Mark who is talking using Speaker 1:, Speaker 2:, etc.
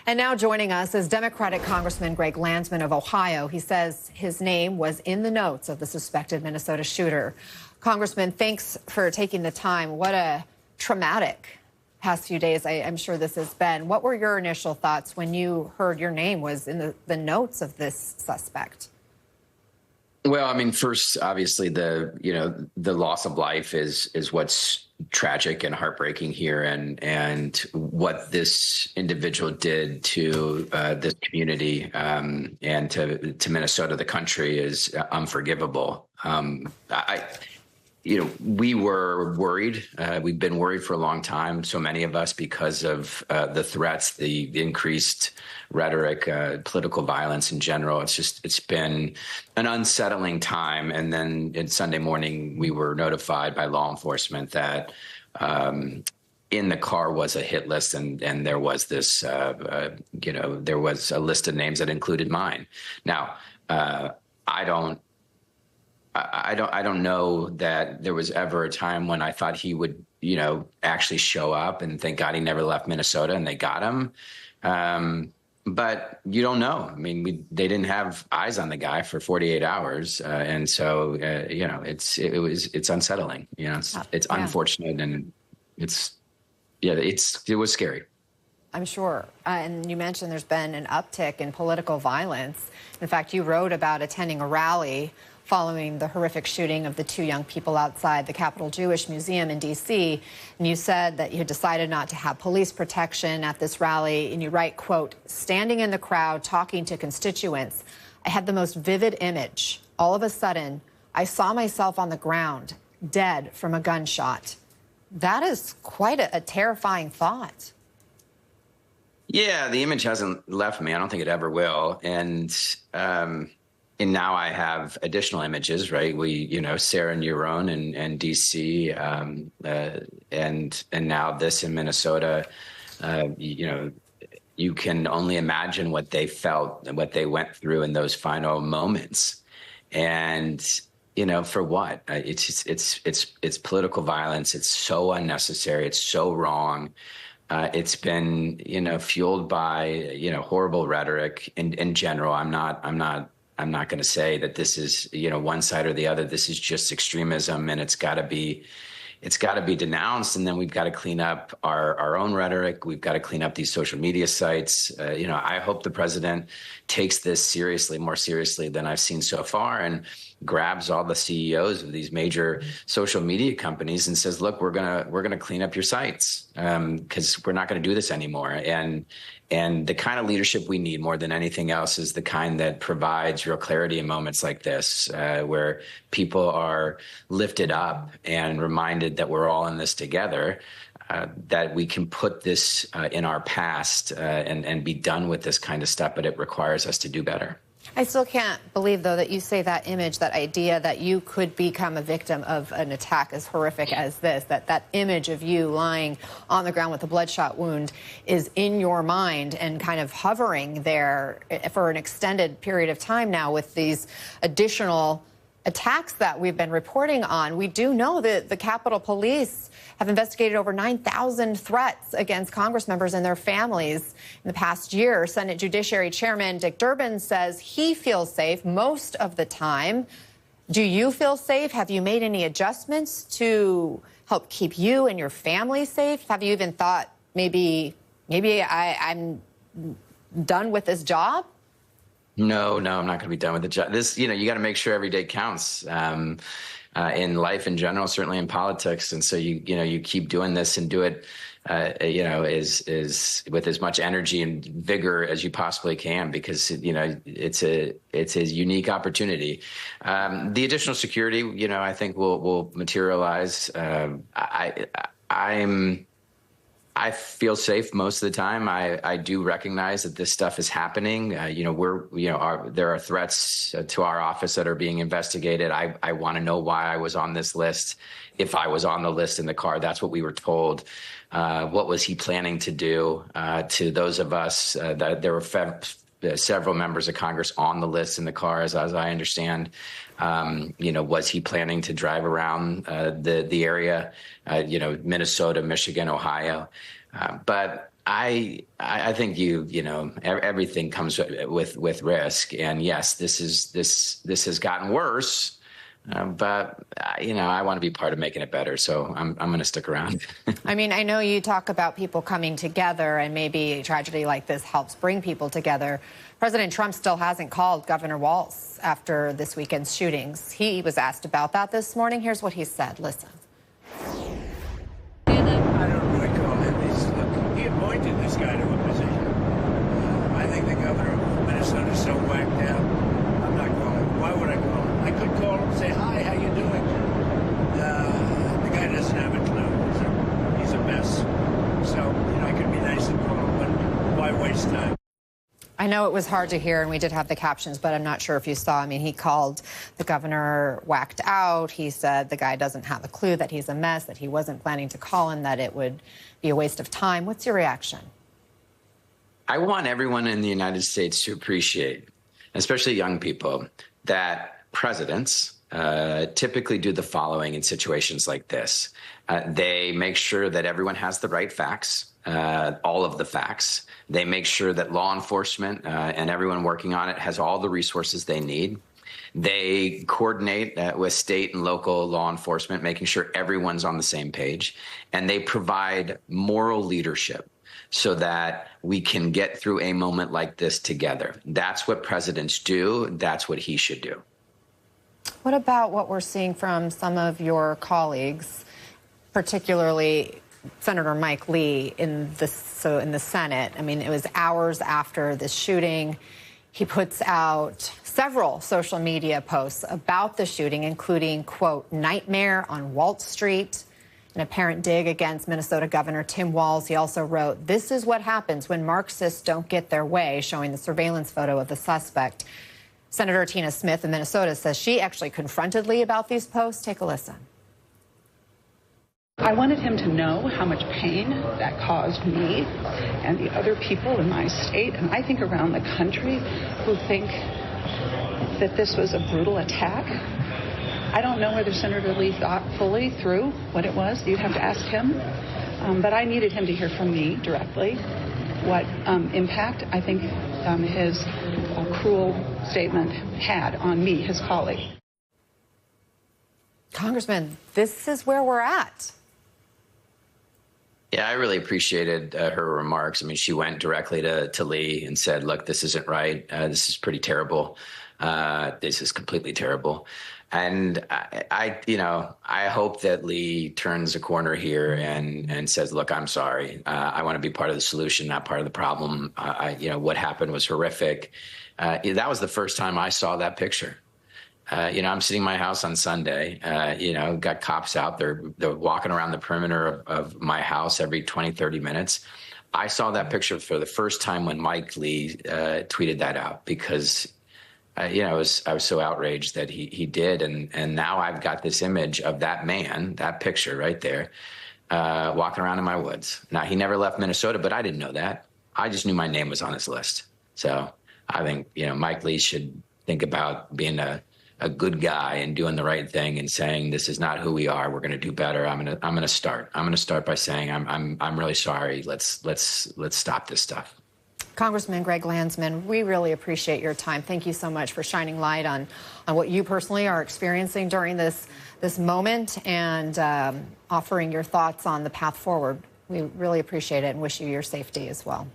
Speaker 1: And now joining us is Democratic Congressman Greg Landsman of Ohio. He says his name was in the notes of the suspected Minnesota shooter. Congressman, thanks for taking the time. What a traumatic past few days I'm sure this has been. What were your initial thoughts when you heard your name was in the notes of this suspect?
Speaker 2: Well, I mean, first, obviously, the loss of life is what's tragic and heartbreaking here, and what this individual did to this community and to Minnesota, the country, is unforgivable. We were worried. We've been worried for a long time, so many of us, because of the threats, the increased rhetoric, political violence in general. It's been an unsettling time. And then on Sunday morning, we were notified by law enforcement that in the car was a hit list, and there was this, there was a list of names that included mine. Now, I don't know that there was ever a time when I thought he would, actually show up, and thank God he never left Minnesota and they got him. But you don't know. I mean, they didn't have eyes on the guy for 48 hours. And so, it's unsettling. It's unfortunate, and it was scary.
Speaker 1: I'm sure. And you mentioned there's been an uptick in political violence. In fact, you wrote about attending a rally following the horrific shooting of the two young people outside the Capitol Jewish Museum in D.C. And you said that you had decided not to have police protection at this rally. And you write, quote, "Standing in the crowd, talking to constituents, I had the most vivid image. All of a sudden, I saw myself on the ground, dead from a gunshot." That is quite a terrifying thought.
Speaker 2: Yeah, the image hasn't left me. I don't think it ever will. And now I have additional images, right? Sarah and Yaron and DC, and now this in Minnesota. You can only imagine what they felt and what they went through in those final moments. And for what? It's political violence. It's so unnecessary. It's so wrong. It's been fueled by horrible rhetoric in general. I'm not going to say that this is one side or the other. This is just extremism, and it's got to be denounced. And then we've got to clean up our own rhetoric. We've got to clean up these social media sites. I hope the president takes this seriously, more seriously than I've seen so far, and grabs all the CEOs of these major social media companies and says, "Look, we're gonna clean up your sites because we're not going to do this anymore." And the kind of leadership we need more than anything else is the kind that provides real clarity in moments like this, where people are lifted up and reminded that we're all in this together, that we can put this in our past and be done with this kind of stuff, but it requires us to do better.
Speaker 1: I still can't believe, though, that you say that image, that idea that you could become a victim of an attack as horrific as this, that image of you lying on the ground with a bloodshot wound is in your mind and kind of hovering there for an extended period of time now with these additional attacks that we've been reporting on. We do know that the Capitol Police have investigated over 9,000 threats against Congress members and their families in the past year. Senate Judiciary Chairman Dick Durbin says he feels safe most of the time. Do you feel safe? Have you made any adjustments to help keep you and your family safe? Have you even thought maybe I'm done with this job?
Speaker 2: No, I'm not going to be done with the job. This, you got to make sure every day counts in life in general, certainly in politics. And so you keep doing this and do it, is with as much energy and vigor as you possibly can, because it's a unique opportunity. The additional security, I think will materialize. I feel safe most of the time. I do recognize that this stuff is happening. There are threats to our office that are being investigated. I want to know why I was on this list. If I was on the list in the car, that's what we were told. What was he planning to do to those of us that there were several members of Congress on the list in the car, as I understand. Was he planning to drive around the area, Minnesota, Michigan, Ohio? But I think everything comes with risk, and yes, this has gotten worse, but I want to be part of making it better, so I'm going to stick around.
Speaker 1: I mean, I know you talk about people coming together, and maybe a tragedy like this helps bring people together. President Trump still hasn't called Governor Walz after this weekend's shootings. He was asked about that this morning. Here's what he said. Listen.
Speaker 3: I don't really call him. He appointed this guy to a position. I think the governor of Minnesota is so whacked out. I'm not calling him. Why would I call him? I could call him and say, hi, how you doing? The guy doesn't have a clue. He's a mess. So, I could be nice and call him, but why waste time?
Speaker 1: I know it was hard to hear, and we did have the captions, but I'm not sure if you saw. I mean, he called the governor whacked out. He said the guy doesn't have a clue, that he's a mess, that he wasn't planning to call him, that it would be a waste of time. What's your reaction?
Speaker 2: I want everyone in the United States to appreciate, especially young people, that presidents typically do the following in situations like this. They make sure that everyone has the right facts, all of the facts. They make sure that law enforcement and everyone working on it has all the resources they need. They coordinate with state and local law enforcement, making sure everyone's on the same page. And they provide moral leadership so that we can get through a moment like this together. That's what presidents do. That's what he should do.
Speaker 1: What about what we're seeing from some of your colleagues, particularly Senator Mike Lee in the Senate? I mean, it was hours after this shooting. He puts out several social media posts about the shooting, including, quote, nightmare on Wall Street, an apparent dig against Minnesota Governor Tim Walz. He also wrote, this is what happens when Marxists don't get their way, showing the surveillance photo of the suspect. Senator Tina Smith of Minnesota says she actually confronted Lee about these posts. Take a listen.
Speaker 4: I wanted him to know how much pain that caused me and the other people in my state, and I think around the country, who think that this was a brutal attack. I don't know whether Senator Lee thought fully through what it was. You'd have to ask him. But I needed him to hear from me directly what impact I think his cruel statement had on me, his colleague.
Speaker 1: Congressman, this is where we're at.
Speaker 2: Yeah, I really appreciated her remarks. I mean, she went directly to Lee and said, look, this isn't right. This is pretty terrible. This is completely terrible. And I hope that Lee turns a corner here and says, look, I'm sorry. I want to be part of the solution, not part of the problem. What happened was horrific. That was the first time I saw that picture. I'm sitting in my house on Sunday, got cops out. They're walking around the perimeter of my house every 20, 30 minutes. I saw that picture for the first time when Mike Lee tweeted that out because, I was so outraged that he did. And now I've got this image of that man, that picture right there, walking around in my woods. Now, he never left Minnesota, but I didn't know that. I just knew my name was on his list. So I think, Mike Lee should think about being a good guy and doing the right thing and saying, this is not who we are. We're going to do better. I'm going to start. I'm going to start by saying, I'm really sorry. Let's stop this stuff.
Speaker 1: Congressman Greg Landsman, we really appreciate your time. Thank you so much for shining light on what you personally are experiencing during this moment and offering your thoughts on the path forward. We really appreciate it and wish you your safety as well.